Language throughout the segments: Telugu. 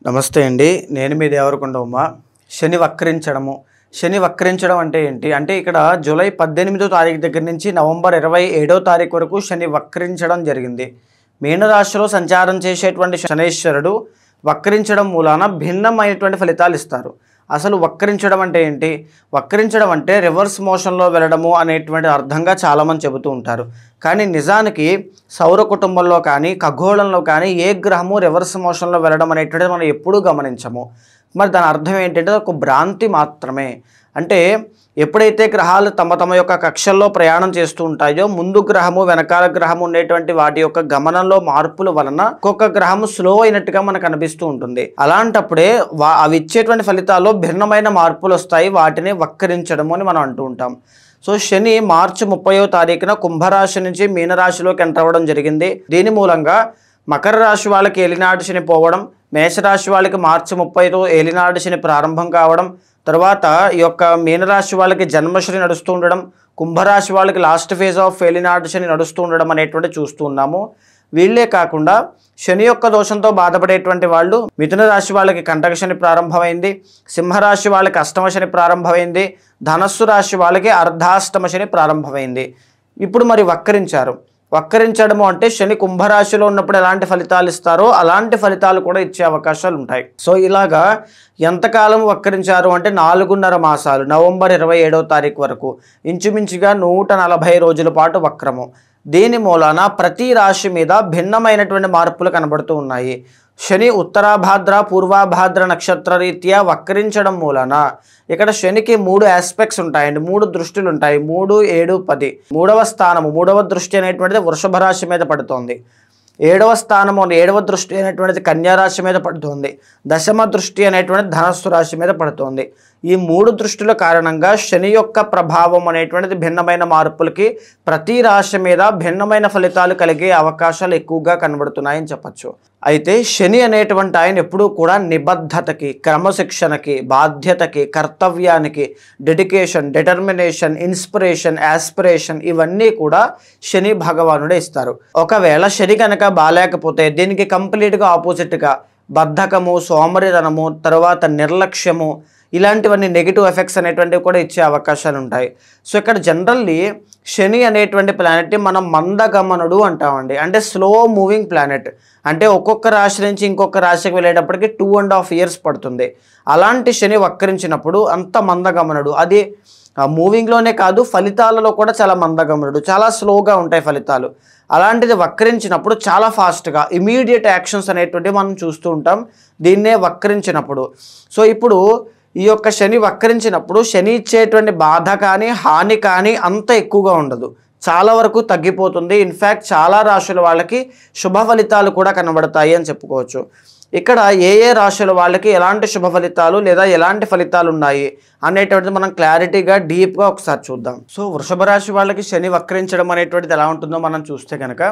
నమస్తే అండి. నేను మీ దేవరకొండ ఉమ. శని వక్రించడం అంటే ఏంటి అంటే ఇక్కడ జూలై 18వ తారీఖు దగ్గర నుంచి నవంబర్ 27వ తారీఖు వరకు శని వక్రించడం జరిగింది. మీనరాశిలో సంచారం చేసేటువంటి శనీశ్వరుడు వక్రించడం మూలాన భిన్నమైనటువంటి ఫలితాలు ఇస్తారు. అసలు వక్రించడం అంటే ఏంటి? వక్రించడం అంటే రివర్స్ మోషన్లో వెళ్ళడము అనేటువంటి అర్థంగా చాలామంది చెబుతూ ఉంటారు. కానీ నిజానికి సౌర కుటుంబంలో కానీ ఖగోళంలో కానీ ఏ గ్రహము రివర్స్ మోషన్లో వెళ్ళడం అనేటువంటిది మనం ఎప్పుడూ గమనించము. మరి దాని అర్థం ఏంటంటే ఒక భ్రాంతి మాత్రమే. అంటే ఎప్పుడైతే గ్రహాలు తమ తమ యొక్క కక్షల్లో ప్రయాణం చేస్తూ ఉంటాయో ముందు గ్రహము వెనకాల గ్రహము ఉండేటువంటి వాటి యొక్క గమనంలో మార్పుల వలన ఒక్కొక్క గ్రహము స్లో అయినట్టుగా మనకు అనిపిస్తూ ఉంటుంది. అలాంటప్పుడే అవి ఇచ్చేటువంటి ఫలితాల్లో భిన్నమైన మార్పులు వస్తాయి. వాటిని వక్రించడము అని మనం అంటూ ఉంటాం. సో శని మార్చి 30వ తారీఖున కుంభరాశి నుంచి మీనరాశిలోకి ఎంటర్ అవ్వడం జరిగింది. దీని మూలంగా మకర రాశి వాళ్ళకి ఏలినాటి శని పోవడం, మేషరాశి వాళ్ళకి మార్చి 30తో ఏలినాటి శని ప్రారంభం కావడం, తర్వాత ఈ యొక్క మీనరాశి వాళ్ళకి జన్మశని నడుస్తూ ఉండడం, కుంభరాశి వాళ్ళకి లాస్ట్ ఫేజ్ ఆఫ్ ఏలినాటి శని నడుస్తూ ఉండడం అనేటువంటి చూస్తూ ఉన్నాము. వీళ్ళే కాకుండా శని యొక్క దోషంతో బాధపడేటువంటి వాళ్ళు మిథున రాశి వాళ్ళకి కంటక శని ప్రారంభమైంది, సింహరాశి వాళ్ళకి అష్టమ శని ప్రారంభమైంది, ధనస్సు రాశి వాళ్ళకి అర్ధాష్టమ శని ప్రారంభమైంది. ఇప్పుడు మరి వక్రించడము అంటే శని కుంభరాశిలో ఉన్నప్పుడు ఎలాంటి ఫలితాలు ఇస్తారో అలాంటి ఫలితాలు కూడా ఇచ్చే అవకాశాలు ఉంటాయి. సో ఇలాగా ఎంతకాలం వక్రించారు అంటే 4.5 మాసాలు, నవంబర్ 27వ తారీఖు వరకు ఇంచుమించుగా 140 రోజుల పాటు వక్రము. దీని మూలాన ప్రతి రాశి మీద భిన్నమైనటువంటి మార్పులు కనబడుతూ ఉన్నాయి. శని ఉత్తరాభాద్ర పూర్వాభాద్ర నక్షత్ర రీత్యా వక్రించడం మూలన ఇక్కడ శనికి 3 ఆస్పెక్ట్స్ ఉంటాయండి, 3 దృష్టిలు ఉంటాయి. 3, 7, 10. 3వ స్థానము, 3వ దృష్టి అనేటువంటిది వృషభ రాశి మీద పడుతోంది. 7వ స్థానము 7వ దృష్టి అనేటువంటిది కన్యా రాశి మీద పడుతుంది. 10వ దృష్టి అనేటువంటిది ధనస్సు రాశి మీద పడుతుంది. ఈ 3 దృష్టిల కారణంగా శని యొక్క ప్రభావం అనేటువంటిది భిన్నమైన మార్పులకి ప్రతి రాశి మీద భిన్నమైన ఫలితాలు కలిగే అవకాశాలు ఎక్కువగా కనబడుతున్నాయని చెప్పచ్చు. అయితే శని అనేటువంటి ఆయన ఎప్పుడూ కూడా నిబద్ధతకి, క్రమశిక్షణకి, బాధ్యతకి, కర్తవ్యానికి, డెడికేషన్, డిటర్మినేషన్, ఇన్స్పిరేషన్, యాస్పిరేషన్ ఇవన్నీ కూడా శని భగవానుడే ఇస్తారు. ఒకవేళ శని కనుక బాలేకపోతే దీనికి కంప్లీట్గా ఆపోజిట్గా బద్ధకము, సోమరితనము, తర్వాత నిర్లక్ష్యము ఇలాంటివన్నీ నెగిటివ్ ఎఫెక్ట్స్ అనేటువంటివి కూడా ఇచ్చే అవకాశాలు ఉంటాయి. సో ఇక్కడ జనరల్లీ శని అనేటువంటి ప్లానెట్ మనం మందగమనుడు అంటామండి. అంటే స్లో మూవింగ్ ప్లానెట్. అంటే ఒక్కొక్క రాశి నుంచి ఇంకొక రాశికి వెళ్ళేటప్పటికి 2.5 years పడుతుంది. అలాంటి శని వక్రించినప్పుడు అంత మందగమనుడు. అది మూవింగ్లోనే కాదు ఫలితాలలో కూడా చాలా మందగమనుడు, చాలా స్లోగా ఉంటాయి ఫలితాలు. అలాంటిది వక్రించినప్పుడు చాలా ఫాస్ట్గా ఇమీడియట్ యాక్షన్స్ అనేటువంటివి మనం చూస్తూ ఉంటాం దీన్నే వక్రించినప్పుడు. సో ఇప్పుడు ఈ యొక్క శని వక్రించినప్పుడు శని ఇచ్చేటువంటి బాధ కానీ హాని కానీ అంత ఎక్కువగా ఉండదు, చాలా వరకు తగ్గిపోతుంది. ఇన్ఫ్యాక్ట్ చాలా రాశుల వాళ్ళకి శుభ ఫలితాలు కూడా కనబడతాయి అని చెప్పుకోవచ్చు. ఇక్కడ ఏ రాశుల వాళ్ళకి ఎలాంటి శుభ ఫలితాలు లేదా ఎలాంటి ఫలితాలు ఉన్నాయి అనేటువంటిది మనం క్లారిటీగా డీప్గా ఒకసారి చూద్దాం. సో వృషభ రాశి వాళ్ళకి శని వక్రించడం అనేటువంటిది ఎలా ఉంటుందో మనం చూస్తే కనుక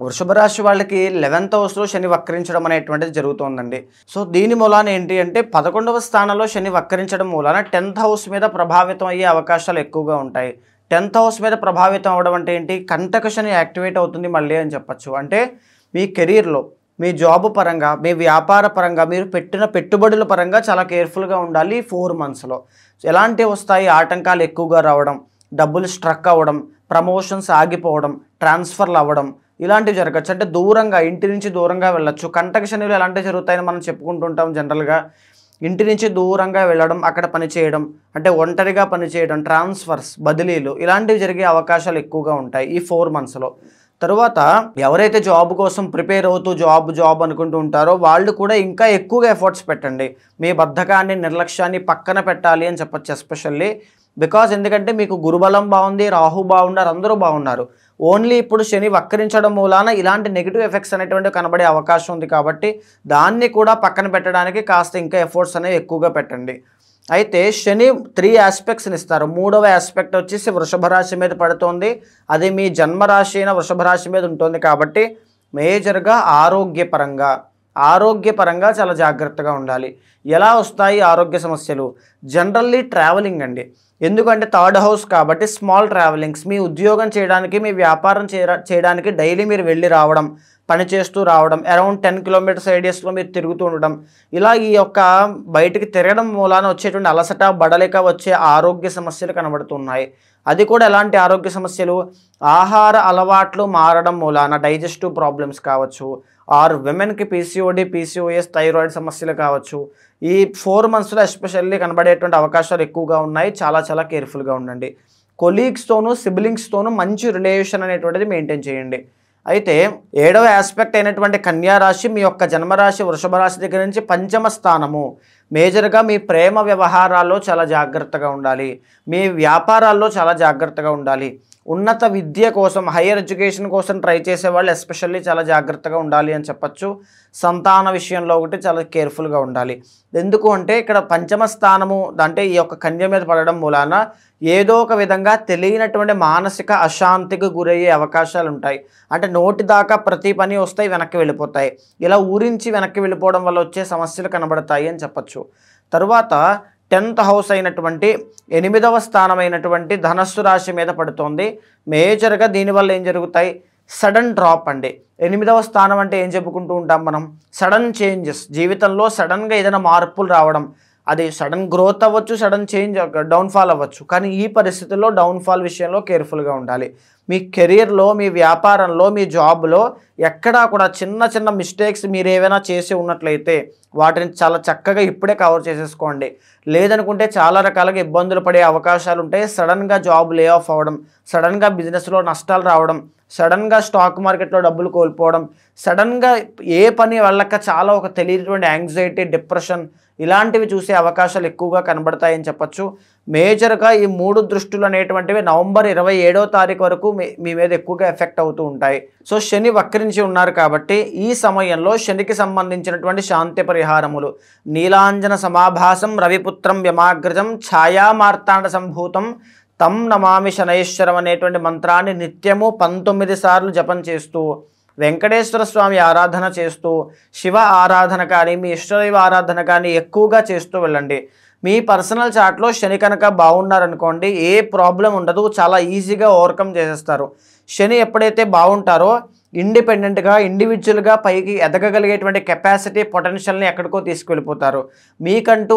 వృషభ రాశి వాళ్ళకి 11th హౌస్లో శని వక్రించడం అనేటువంటిది జరుగుతుందండి. సో దీని మూలాన ఏంటి అంటే 11వ స్థానంలో శని వక్రించడం మూలాన 10th హౌస్ మీద ప్రభావితం అయ్యే అవకాశాలు ఎక్కువగా ఉంటాయి. 10th హౌస్ మీద ప్రభావితం అవ్వడం అంటే ఏంటి? కంటక శని యాక్టివేట్ అవుతుంది మళ్ళీ అని చెప్పచ్చు. అంటే మీ కెరీర్లో, మీ జాబ్ పరంగా, మీ వ్యాపార పరంగా, మీరు పెట్టిన పెట్టుబడుల పరంగా చాలా కేర్ఫుల్గా ఉండాలి. 4 monthsలో ఎలాంటివి వస్తాయి? ఆటంకాలు ఎక్కువగా రావడం, డబ్బులు స్ట్రక్ అవ్వడం, ప్రమోషన్స్ ఆగిపోవడం, ట్రాన్స్ఫర్లు అవ్వడం ఇలాంటివి జరగచ్చు. అంటే దూరంగా, ఇంటి నుంచి దూరంగా వెళ్ళచ్చు. కంటక శనిలో ఎలాంటివి జరుగుతాయని మనం చెప్పుకుంటుంటాం జనరల్గా. ఇంటి నుంచి దూరంగా వెళ్ళడం, అక్కడ పనిచేయడం, అంటే ఒంటరిగా పనిచేయడం, ట్రాన్స్ఫర్స్, బదిలీలు ఇలాంటివి జరిగే అవకాశాలు ఎక్కువగా ఉంటాయి ఈ 4 monthsలో. తరువాత ఎవరైతే జాబ్ కోసం ప్రిపేర్ అవుతూ జాబ్ అనుకుంటూ ఉంటారో వాళ్ళు కూడా ఇంకా ఎక్కువగా ఎఫర్ట్స్ పెట్టండి. మీ బద్ధకాన్ని, నిర్లక్ష్యాన్ని పక్కన పెట్టాలి అని చెప్పచ్చు. ఎస్పెషల్లీ బికాజ్ ఎందుకంటే మీకు గురుబలం బాగుంది, రాహు బాగున్నారు, అందరూ బాగున్నారు. ఓన్లీ ఇప్పుడు శని వక్రించడం మూలాన ఇలాంటి నెగిటివ్ ఎఫెక్ట్స్ అనేటువంటివి కనబడే అవకాశం ఉంది. కాబట్టి దాన్ని కూడా పక్కన పెట్టడానికి కాస్త ఇంకా ఎఫర్ట్స్ అనేవి ఎక్కువగా పెట్టండి. అయితే శని 3 ఆస్పెక్ట్స్ని ఇస్తారు. 3వ ఆస్పెక్ట్ వచ్చేసి వృషభ రాశి మీద పడుతుంది. అది మీ జన్మరాశి అయిన వృషభ రాశి మీద ఉంటుంది. కాబట్టి మేజర్గా ఆరోగ్యపరంగా చాలా జాగ్రత్తగా ఉండాలి. ఎలా వస్తాయి ఆరోగ్య సమస్యలు? జనరల్లీ ట్రావెలింగ్ అండి. ఎందుకంటే 3rd హౌస్ కాబట్టి స్మాల్ ట్రావెలింగ్స్, మీ ఉద్యోగం చేయడానికి, మీ వ్యాపారం చేయడానికి డైలీ మీరు వెళ్ళి రావడం, పని చేస్తూ రావడం, అరౌండ్ 10 కిలోమీటర్స్ రేడియస్లో మీరు తిరుగుతూ ఉండడం, ఇలా ఈ యొక్క బయటికి తిరగడం మూలాన వచ్చేటువంటి అలసట, బడలిక, వచ్చే ఆరోగ్య సమస్యలు కనబడుతున్నాయి. అది కూడా ఎలాంటి ఆరోగ్య సమస్యలు? ఆహార అలవాట్లు మారడం మూలాన డైజెస్టివ్ ప్రాబ్లమ్స్ కావచ్చు, ఆర్ విమెన్కి పీసీఓడి, పీసీఓఎస్, థైరాయిడ్ సమస్యలు కావచ్చు. ఈ 4 monthsలో ఎస్పెషల్లీ కనబడేటువంటి అవకాశాలు ఎక్కువగా ఉన్నాయి. చాలా చాలా కేర్ఫుల్గా ఉండండి. కొలీగ్స్తోనూ సిబ్లింగ్స్తోనూ మంచి రిలేషన్ అనేటువంటిది మెయింటైన్ చేయండి. అయితే 7వ ఆస్పెక్ట్ అయినటువంటి కన్యా రాశి మీ యొక్క జన్మరాశి వృషభ రాశి దగ్గర నుంచి 5వ స్థానము. మేజర్గా మీ ప్రేమ వ్యవహారాల్లో చాలా జాగ్రత్తగా ఉండాలి. మీ వ్యాపారాల్లో చాలా జాగ్రత్తగా ఉండాలి. ఉన్నత విద్య కోసం, హైయర్ ఎడ్యుకేషన్ కోసం ట్రై చేసే వాళ్ళు ఎస్పెషల్లీ చాలా జాగ్రత్తగా ఉండాలి అని చెప్పచ్చు. సంతాన విషయంలో ఒకటి చాలా కేర్ఫుల్గా ఉండాలి. ఎందుకు అంటే ఇక్కడ 5వ స్థానము అంటే ఈ యొక్క కన్య మీద పడడం మూలాన ఏదో ఒక విధంగా తెలియనటువంటి మానసిక అశాంతికి గురయ్యే అవకాశాలు ఉంటాయి. అంటే నోటి దాకా ప్రతి పని వస్తాయి, వెనక్కి వెళ్ళిపోతాయి. ఇలా ఊరించి వెనక్కి వెళ్ళిపోవడం వల్ల వచ్చే సమస్యలు కనబడతాయి అని చెప్పచ్చు. తరువాత 10th హౌస్ అయినటువంటి 8వ స్థానమైనటువంటి ధనస్సు రాశి మీద పడుతోంది. మేజర్గా దీనివల్ల ఏం జరుగుతాయి? సడన్ డ్రాప్ అండి. 8వ స్థానం అంటే ఏం చెప్పుకుంటూ ఉంటాం మనం? సడన్ చేంజెస్, జీవితంలో సడన్గా ఏదైనా మార్పులు రావడం. అది సడన్ గ్రోత్ అవ్వచ్చు, సడన్ చేంజ్, డౌన్ఫాల్ అవ్వచ్చు. కానీ ఈ పరిస్థితుల్లో డౌన్ఫాల్ విషయంలో కేర్ఫుల్గా ఉండాలి. మీ కెరియర్లో, మీ వ్యాపారంలో, మీ జాబ్లో ఎక్కడా కూడా చిన్న చిన్న మిస్టేక్స్ మీరు ఏవైనా చేసి ఉన్నట్లయితే వాటిని చాలా చక్కగా ఇప్పుడే కవర్ చేసేసుకోండి. లేదనుకుంటే చాలా రకాలుగా ఇబ్బందులు పడే అవకాశాలు ఉంటాయి. సడన్గా జాబ్ లే ఆఫ్ అవ్వడం, సడన్గా బిజినెస్లో నష్టాలు రావడం, సడన్గా స్టాక్ మార్కెట్లో డబ్బులు కోల్పోవడం, సడన్గా ఏ పని వెళ్ళక చాలా ఒక తెలియనటువంటి యాంగ్జైటీ, డిప్రెషన్ ఇలాంటివి చూసే అవకాశాలు ఎక్కువగా కనబడతాయని చెప్పచ్చు. మేజర్గా ఈ 3 దృష్టులు అనేటువంటివి నవంబర్ 27వ తారీఖు వరకు మీ మీద ఎక్కువగా ఎఫెక్ట్ అవుతూ ఉంటాయి. సో శని వక్రించి ఉన్నారు కాబట్టి ఈ సమయంలో శనికి సంబంధించినటువంటి శాంతి పరిహారములు: నీలాంజన సమాభాసం రవిపుత్రం యమాగ్రజం ఛాయామార్తాండ సంభూతం తం నమామి శనైశ్వరం అనేటువంటి మంత్రాన్ని నిత్యము 19 సార్లు జపం చేస్తూ, వెంకటేశ్వర స్వామి ఆరాధన చేస్తూ, శివ ఆరాధన కానీ మీ ఇష్టదైవ ఆరాధన కానీ ఎక్కువగా చేస్తూ వెళ్ళండి. మీ పర్సనల్ చార్ట్లో శని కనుక బాగున్నారనుకోండి, ఏ ప్రాబ్లం ఉండదు, చాలా ఈజీగా ఓవర్కమ్ చేసేస్తారు. శని ఎప్పుడైతే బాగుంటారో ఇండిపెండెంట్గా, ఇండివిజువల్గా పైకి ఎదగగలిగేటువంటి కెపాసిటీ, పొటెన్షియల్ని ఎక్కడికో తీసుకెళ్ళిపోతారు. మీకంటూ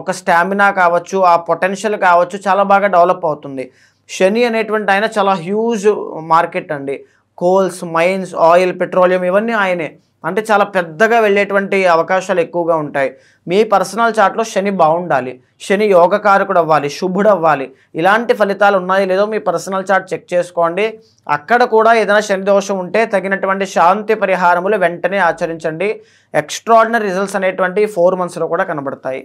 ఒక స్టామినా కావచ్చు, ఆ పొటెన్షియల్ కావచ్చు, చాలా బాగా డెవలప్ అవుతుంది. శని అనేటువంటి ఆయన చాలా హ్యూజ్ మార్కెట్ అండి. కోల్స్, మైన్స్, ఆయిల్, పెట్రోలియం ఇవన్నీ ఆయనే. అంటే చాలా పెద్దగా వెళ్ళేటువంటి అవకాశాలు ఎక్కువగా ఉంటాయి. మీ పర్సనల్ చార్ట్లో శని బాగుండాలి, శని యోగకారకుడు అవ్వాలి, శుభుడు అవ్వాలి. ఇలాంటి ఫలితాలు ఉన్నాయో లేదో మీ పర్సనల్ చార్ట్ చెక్ చేసుకోండి. అక్కడ కూడా ఏదైనా శని దోషం ఉంటే తగినటువంటి శాంతి పరిహారములు వెంటనే ఆచరించండి. ఎక్స్ట్రాడినరీ రిజల్ట్స్ అనేటువంటి 4 monthsలో కూడా కనబడతాయి.